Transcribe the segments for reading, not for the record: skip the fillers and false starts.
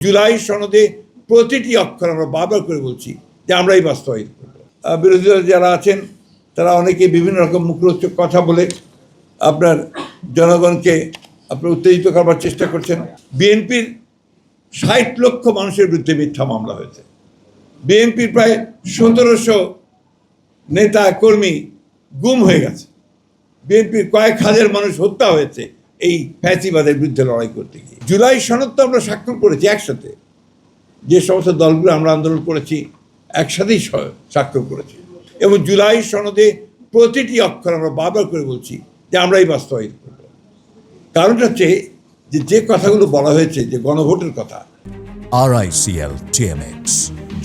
জুলাই সনদে প্রতিটি অক্ষর আমরা বারবার করে বলছি যে আমরাই বাস্তবায়িত করব। বিরোধী দল যারা আছেন তারা অনেকে বিভিন্ন রকম মুখরোচক কথা বলে আপনার জনগণকে আপনার উত্তেজিত করবার চেষ্টা করছেন। বিএনপির ৬০ লক্ষ মানুষের বিরুদ্ধে মিথ্যা মামলা হয়েছে। বিএনপির প্রায় ১৭০০ নেতা কর্মী গুম হয়ে গেছে। বিএনপির কয়েক হাজার মানুষ হত্যা হয়েছে এই ফ্যাসিবাদের বিরুদ্ধে লড়াই করতে গিয়ে। জুলাই সনদ তো আমরা স্বাক্ষর করেছি একসাথে, যে সমস্ত দলগুলো আমরা আন্দোলন করেছি একসাথেই স্বাক্ষর করেছি, এবং জুলাই সনদে প্রতিটি অক্ষর আমরা বারবার করে বলছি যে আমরাই বাস্তবায়িত করব। কারণটা হচ্ছে যে কথাগুলো বলা হয়েছে, যে গণভোটের কথা। RICL TMX,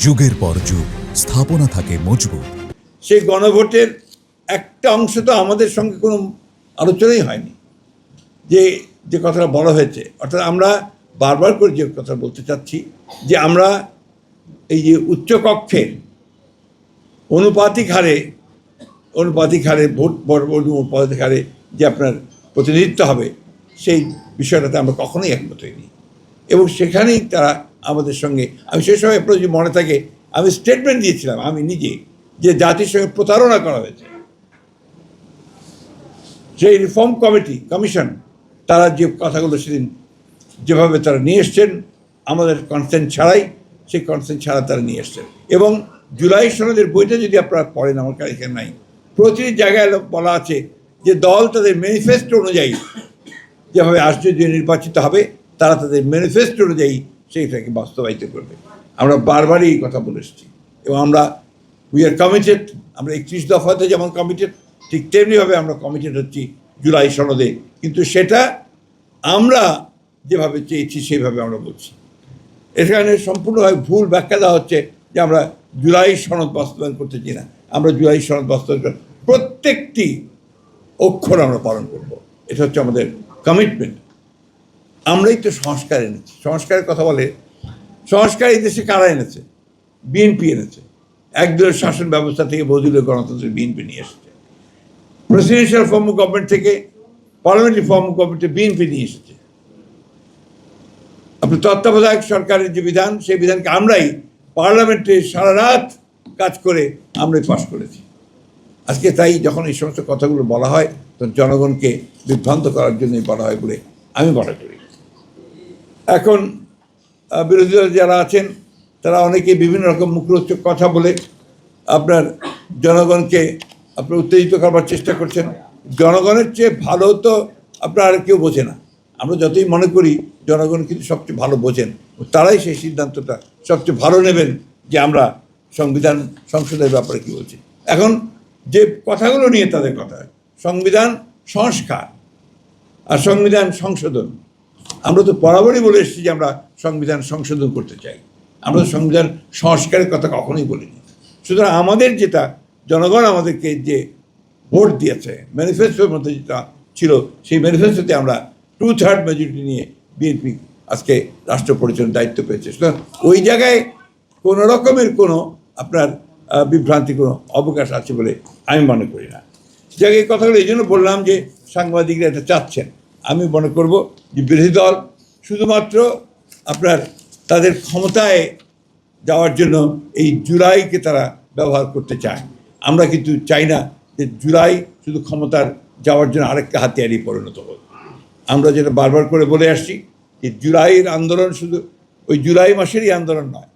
যুগের পর যুগ স্থাপনা থাকে মজবুত। সেই গণভোটের একটা অংশ তো আমাদের সঙ্গে কোনো আলোচনাই হয়নি, যে কথাটা বলা হয়েছে। অর্থাৎ আমরা বারবার করে যে কথা বলতে চাচ্ছি যে আমরা এই যে উচ্চকক্ষের অনুপাতিক হারে ভোট অনুপাতিক হারে যে আপনার প্রতিনিধিত্ব হবে, সেই বিষয়টাতে আমরা কখনোই একমত হইনি। এবং সেখানেই তারা আমাদের সঙ্গে, আমি সেই সময় আপনার যদি মনে থাকে, আমি স্টেটমেন্ট দিয়েছিলাম আমি নিজে, যে জাতির সঙ্গে প্রতারণা করা হয়েছে। সেই রিফর্ম কমিশন তারা যে কথাগুলো সেদিন যেভাবে তারা নিয়ে এসছেন আমাদের কনসেন্ট ছাড়াই, সেই কনসেন্ট ছাড়া তারা নিয়ে এসছেন। এবং জুলাই সনদের বইটা যদি আপনারা পড়েন, আমার কাছে এখানে নাই, প্রতিটি জায়গায় বলা আছে যে দল তাদের ম্যানিফেস্টো অনুযায়ী যেভাবে যে নির্বাচিত হবে, তারা তাদের ম্যানিফেস্টো অনুযায়ী সেইটাকে বাস্তবায়িত করবে। আমরা বারবারই এই কথা বলে এসেছি, এবং আমরা উই আর কমিটেড। আমরা 31 দফাতে যেমন কমিটেড, ঠিক তেমনিভাবে আমরা কমিটেড হচ্ছি জুলাই সনদে। কিন্তু সেটা আমরা যেভাবে চেয়েছি সেইভাবে আমরা বলছি। এখানে সম্পূর্ণভাবে ভুল ব্যাখ্যা দেওয়া হচ্ছে যে আমরা জুলাই সনদ বাস্তবায়ন করতে চাই না। আমরা জুলাই সনদ বাস্তবায়ন প্রত্যেকটি অক্ষর আমরা পালন করব। এটা হচ্ছে আমাদের কমিটমেন্ট। আমরাই তো সংস্কার এনেছি। সংস্কারের কথা বলে, সংস্কার এই দেশে কারা এনেছে? বিএনপি এনেছে। একদলীয় শাসন ব্যবস্থা থেকে বহুদলীয় গণতন্ত্রের বিএনপি নিয়ে এসেছে। প্রেসিডেন্সিয়াল ফর্ম অফ গভর্নমেন্ট থেকে পার্লামেন্টারি ফর্ম অফ গভর্নমেন্টে বিএনপি নিয়ে এসেছে। আপনি তত্ত্বাবধায়ক সরকারের যে বিধান, সেই বিধানকে আমরাই পার্লামেন্টে সারা রাত কাজ করে আমরাই পাশ করেছি। আজকে তাই যখন এই সমস্ত কথাগুলো বলা হয়, তখন জনগণকে বিভ্রান্ত করার জন্যই বলা হয় বলে আমি মনে করি। এখন বিরোধী দল যারা আছেন তারা অনেকে বিভিন্ন রকম মুখরোচক কথা বলে আপনার জনগণকে আপনার উত্তেজিত করবার চেষ্টা করছেন। জনগণের চেয়ে ভালো তো আপনার আর কেউ বোঝে না। আমরা যতই মনে করি জনগণ কিন্তু সবচেয়ে ভালো বোঝেন, তারাই সেই সিদ্ধান্তটা সবচেয়ে ভালো নেবেন যে আমরা সংবিধান সংশোধনের ব্যাপারে কী বলছি। এখন যে কথাগুলো নিয়ে তাদের কথা, সংবিধান সংস্কার আর সংবিধান সংশোধন, আমরা তো বরাবরই বলে এসেছি যে আমরা সংবিধান সংশোধন করতে চাই। আমরা তো সংবিধান সংস্কারের কথা কখনোই বলিনি। সুতরাং আমাদের যেটা জনগণ আমাদেরকে যে ভোট দিয়েছে, ম্যানিফেস্টোর মধ্যে যেটা ছিল, সেই ম্যানিফেস্টোতে আমরা 2/3 মেজরিটি নিয়ে বিএনপি আজকে রাষ্ট্র পরিচালনার দায়িত্ব পেয়েছে। সুতরাং ওই জায়গায় কোনো রকমের কোনো আপনার বিভ্রান্তি কোনো অবকাশ আছে বলে আমি মনে করি না। জায়গায় এই কথাগুলো এই জন্য বললাম যে সাংবাদিকরা এটা চাচ্ছেন। আমি মনে করব যে বিরোধী দল শুধুমাত্র আপনার তাদের ক্ষমতায় যাওয়ার জন্য এই জুলাইকে তারা ব্যবহার করতে চায়। আমরা কিন্তু চাই না যে জুলাই শুধু ক্ষমতার যাওয়ার জন্য আরেকটা হাতিয়ারই পরিণত হোক। আমরা যেটা বারবার করে বলে আসছি যে জুলাইয়ের আন্দোলন শুধু ওই জুলাই মাসেরই আন্দোলন নয়।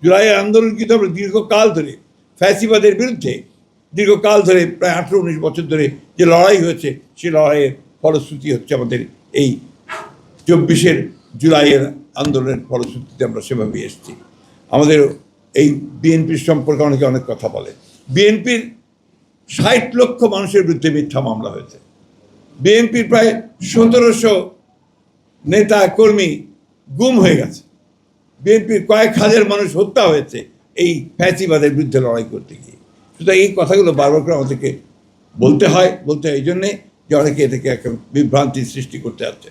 জুলাইয়ের আন্দোলন কিন্তু আমরা দীর্ঘকাল ধরে ফ্যাসিবাদের বিরুদ্ধে দীর্ঘকাল ধরে প্রায় 18-19 বছর ধরে যে লড়াই হয়েছে, সেই লড়াইয়ের ফলশ্রুতি হচ্ছে আমাদের এই 24 জুলাইয়ের আন্দোলনের ফলশ্রুতিতে আমরা সেভাবে এসেছি। আমাদের এই বিএনপির সম্পর্কে অনেকে অনেক কথা বলে। বিএনপির ৬০ লক্ষ মানুষের বিরুদ্ধে মিথ্যা মামলা হয়েছে। বিএনপির প্রায় ১৭০০ নেতা কর্মী গুম হয়ে গেছে। বিএনপির কয়েক হাজার মানুষ হত্যা হয়েছে এই ফ্যাসিবাদের বিরুদ্ধে লড়াই করতে গিয়ে। সুতরাং এই কথাগুলো বারবার করে আমাদেরকে বলতে হয় এই জন্যে যে অনেকে এটাকে একটা বিভ্রান্তির সৃষ্টি করতে যাচ্ছে।